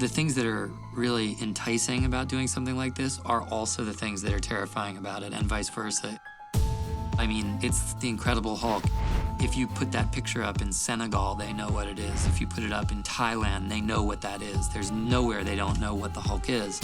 The things that are really enticing about doing something like this are also the things that are terrifying about it, and vice versa. I mean, it's the Incredible Hulk. If you put that picture up in Senegal, they know what it is. If you put it up in Thailand, they know what that is. There's nowhere they don't know what the Hulk is.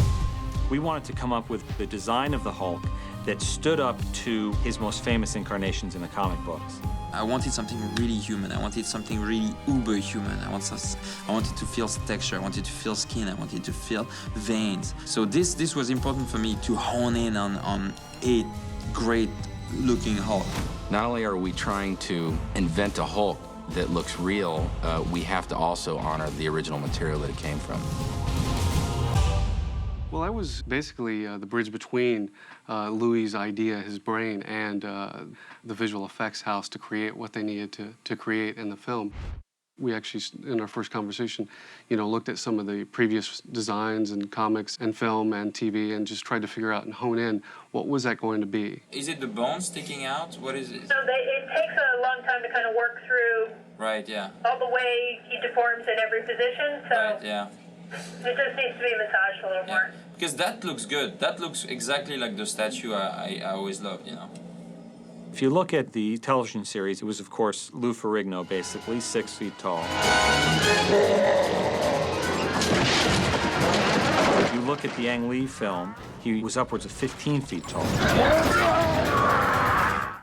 We wanted to come up with the design of the Hulk that stood up to his most famous incarnations in the comic books. I wanted something really human. I wanted something really uber-human. I wanted to feel texture. I wanted to feel skin. I wanted to feel veins. So this was important for me to hone in on a great-looking Hulk. Not only are we trying to invent a Hulk that looks real, we have to also honor the original material that it came from. Well, I was basically the bridge between Louis' idea, his brain, and the visual effects house to create what they needed to create in the film. We actually, in our first conversation, looked at some of the previous designs and comics and film and TV and just tried to figure out and hone in what was that going to be. Is it the bone sticking out? What is it? So it takes a long time to kind of work through Right, yeah. all the way he deforms in every position, so Right, yeah. it just needs to be massaged a little more. Because that looks good. That looks exactly like the statue I always loved, If you look at the television series, it was, of course, Lou Ferrigno, basically, 6 feet tall. If you look at the Ang Lee film, he was upwards of 15 feet tall,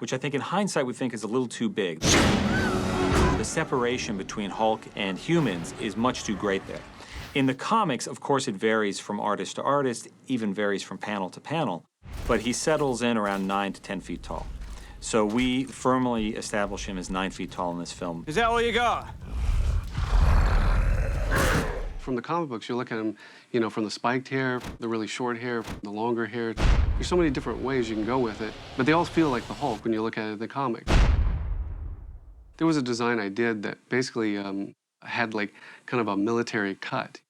which I think in hindsight we think is a little too big. The separation between Hulk and humans is much too great there. In the comics, of course, it varies from artist to artist, even varies from panel to panel, but he settles in around 9 to 10 feet tall. So we firmly establish him as 9 feet tall in this film. Is that all you got? From the comic books, you look at him, from the spiked hair, the really short hair, the longer hair. There's so many different ways you can go with it, but they all feel like the Hulk when you look at it in the comic. There was a design I did that basically had like kind of a military cut.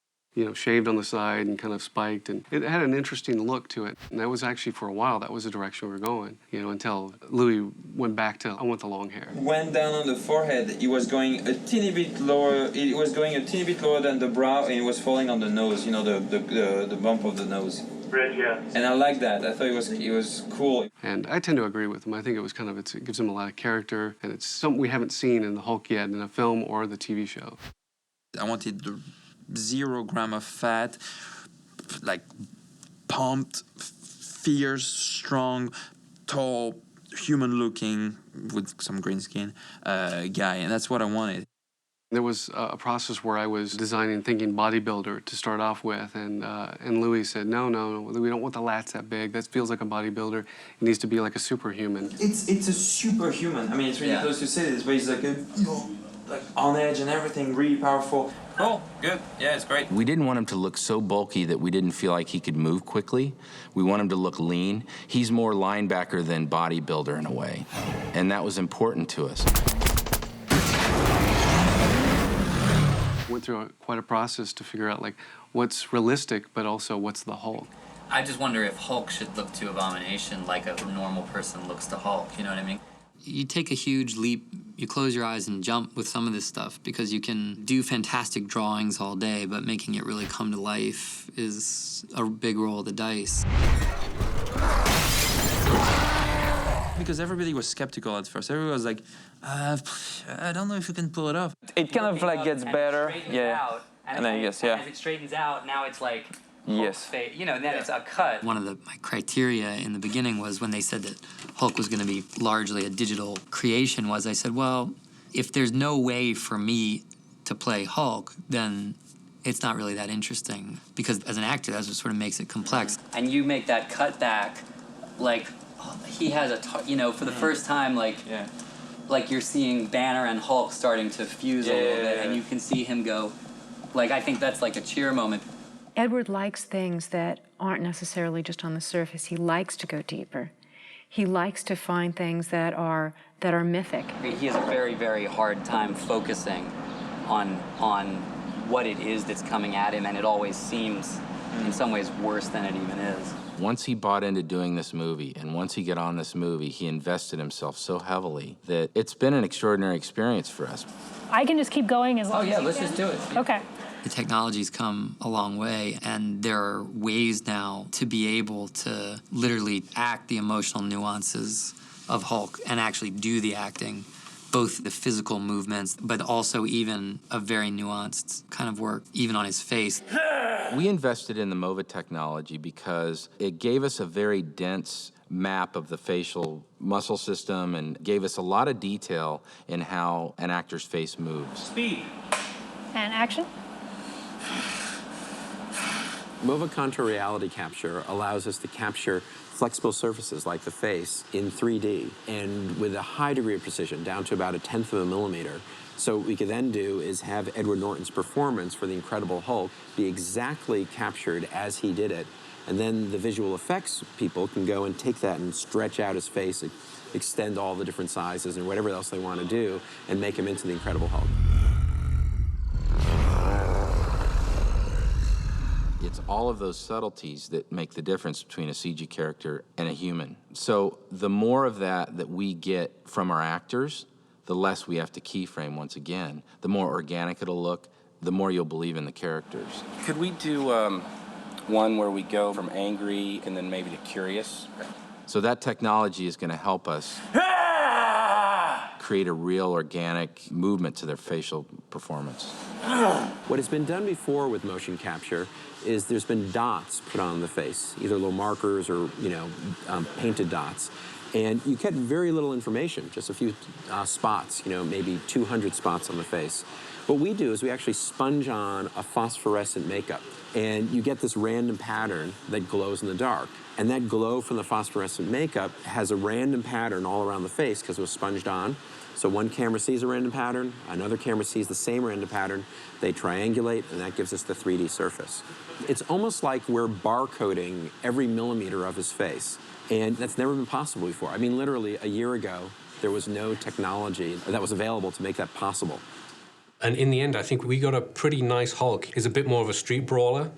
Shaved on the side and kind of spiked, and it had an interesting look to it. And that was actually, for a while, that was the direction we were going, until Louis went back to, I want the long hair. Went down on the forehead, it was going a teeny bit lower, than the brow, and it was falling on the nose, the bump of the nose. Bridge, yeah. And I like that. I thought it was cool. And I tend to agree with him. I think it was it gives him a lot of character, and it's something we haven't seen in the Hulk yet in a film or the TV show. I wanted the 0 gram of fat, like pumped, fierce, strong, tall, human-looking, with some green skin guy, and that's what I wanted. There was a process where I was designing, thinking bodybuilder to start off with, and Louis said, no, we don't want the lats that big. That feels like a bodybuilder. It needs to be like a superhuman. It's a superhuman. I mean, it's ridiculous to say this, but he's like like on edge and everything, really powerful. Cool, good, yeah, it's great. We didn't want him to look so bulky that we didn't feel like he could move quickly. We want him to look lean. He's more linebacker than bodybuilder in a way, and that was important to us. Went through quite a process to figure out what's realistic, but also what's the Hulk. I just wonder if Hulk should look to Abomination like a normal person looks to Hulk, you know what I mean? You take a huge leap, you close your eyes and jump with some of this stuff because you can do fantastic drawings all day, but making it really come to life is a big roll of the dice. Because everybody was skeptical at first. Everybody was like, I don't know if you can pull it off. It kind of gets better, yeah. And then as it straightens out, now it's like yes, then it's a cut. One of my criteria in the beginning was when they said that Hulk was going to be largely a digital creation I said, well, if there's no way for me to play Hulk, then it's not really that interesting. Because as an actor, that's what sort of makes it complex. And you make that cut back, he has for the first time, like you're seeing Banner and Hulk starting to fuse a little bit, and you can see him go, I think that's like a cheer moment. Edward likes things that aren't necessarily just on the surface. He likes to go deeper. He likes to find things that are mythic. He has a very, very hard time focusing on what it is that's coming at him, and it always seems, in some ways, worse than it even is. Once he bought into doing this movie, and once he got on this movie, he invested himself so heavily that it's been an extraordinary experience for us. I can just keep going as long as you let's can. just do it. Okay. The technology's come a long way, and there are ways now to be able to literally act the emotional nuances of Hulk and actually do the acting, both the physical movements, but also even a very nuanced kind of work, even on his face. We invested in the MOVA technology because it gave us a very dense map of the facial muscle system and gave us a lot of detail in how an actor's face moves. Speed. And action. MOVA Contour Reality Capture allows us to capture flexible surfaces like the face in 3D and with a high degree of precision, down to about 1/10 of a millimeter. So what we could then do is have Edward Norton's performance for the Incredible Hulk be exactly captured as he did it. And then the visual effects people can go and take that and stretch out his face, extend all the different sizes and whatever else they want to do, and make him into the Incredible Hulk. It's all of those subtleties that make the difference between a CG character and a human. So the more of that we get from our actors, the less we have to keyframe once again. The more organic it'll look, the more you'll believe in the characters. Could we do one where we go from angry and then maybe to curious? So that technology is going to help us create a real organic movement to their facial performance. What has been done before with motion capture is there's been dots put on the face, either little markers or, painted dots. And you get very little information, just a few spots, maybe 200 spots on the face. What we do is we actually sponge on a phosphorescent makeup, and you get this random pattern that glows in the dark. And that glow from the phosphorescent makeup has a random pattern all around the face because it was sponged on. So one camera sees a random pattern, another camera sees the same random pattern, they triangulate, and that gives us the 3D surface. It's almost like we're barcoding every millimeter of his face, and that's never been possible before. I mean, literally, a year ago, there was no technology that was available to make that possible. And in the end, I think we got a pretty nice Hulk. He's a bit more of a street brawler.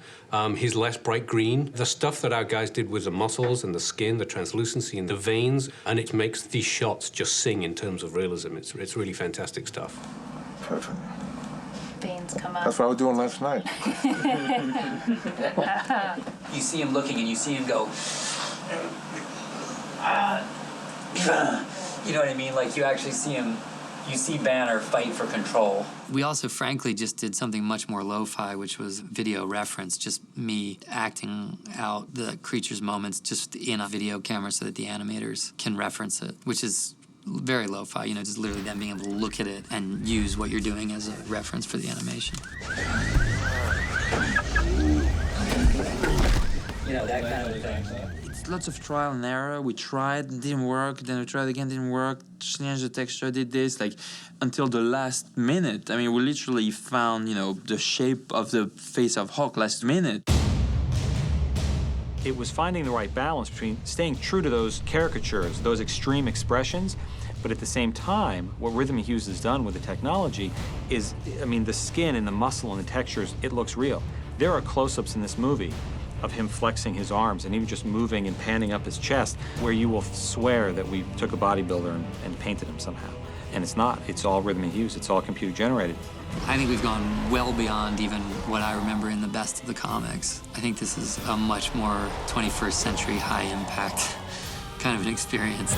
He's less bright green. The stuff that our guys did with the muscles and the skin, the translucency and the veins, and it makes these shots just sing in terms of realism. It's really fantastic stuff. Perfect. Veins come up. That's what I was doing last night. You see him looking and you see him go, you know what I mean? Like you actually see him, you see Banner fight for control. We also, frankly, just did something much more lo-fi, which was video reference, just me acting out the creature's moments just in a video camera so that the animators can reference it, which is very lo-fi, just literally them being able to look at it and use what you're doing as a reference for the animation. That kind of thing. It's lots of trial and error. We tried, didn't work, then we tried again, didn't work, changed the texture, did this, until the last minute. I mean, we literally found, the shape of the face of Hulk last minute. It was finding the right balance between staying true to those caricatures, those extreme expressions, but at the same time, what Rhythm Hughes has done with the technology is, the skin and the muscle and the textures, it looks real. There are close-ups in this movie of him flexing his arms and even just moving and panning up his chest, where you will swear that we took a bodybuilder and painted him somehow. And it's not. It's all Rhythm Hughes. It's all computer-generated. I think we've gone well beyond even what I remember in the best of the comics. I think this is a much more 21st century high-impact kind of an experience.